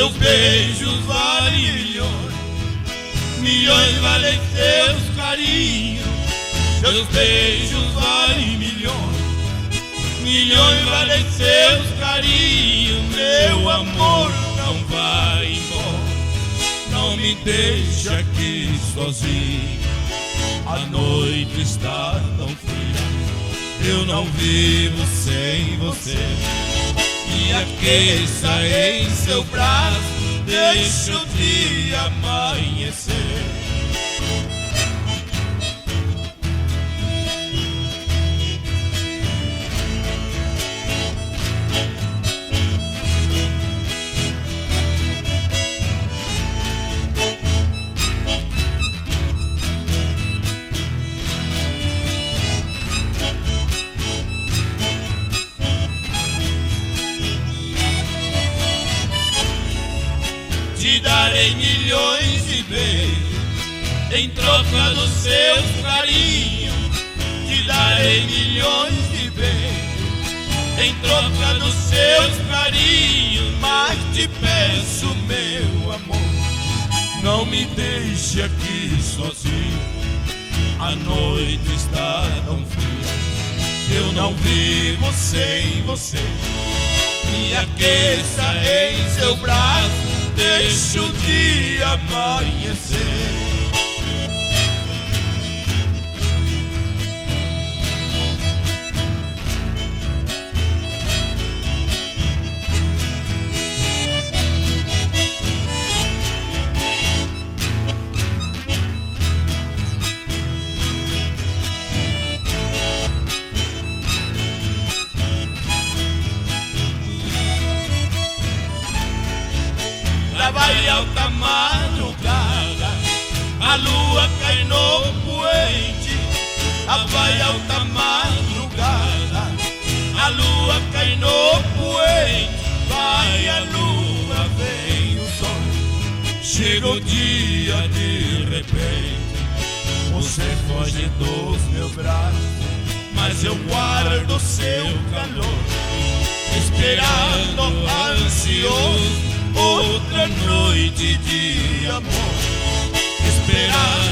Seus beijos valem milhões, milhões valem seus carinhos. Seus beijos valem milhões, milhões valem seus carinhos. Meu amor, não vai embora, não me deixe aqui sozinho. A noite está tão fria, eu não vivo sem você. Me aqueça em seu braço, deixa o dia amanhecer. Te darei milhões de beijos em troca dos seus carinhos. Te darei milhões de beijos em troca dos seus carinhos. Mas te peço, meu amor, não me deixe aqui sozinho. A noite está tão fria, eu não vivo sem você. Me aqueça em seu braço, deixa o dia amanhecer. Lá vai alta madrugada, a lua cai no poente. Lá vai alta madrugada, a lua cai no poente. Vai a lua, vem o sol, chega o dia de repente. Você foge dos meus braços, mas eu guardo seu calor, esperando ansioso outra noite de amor, esperando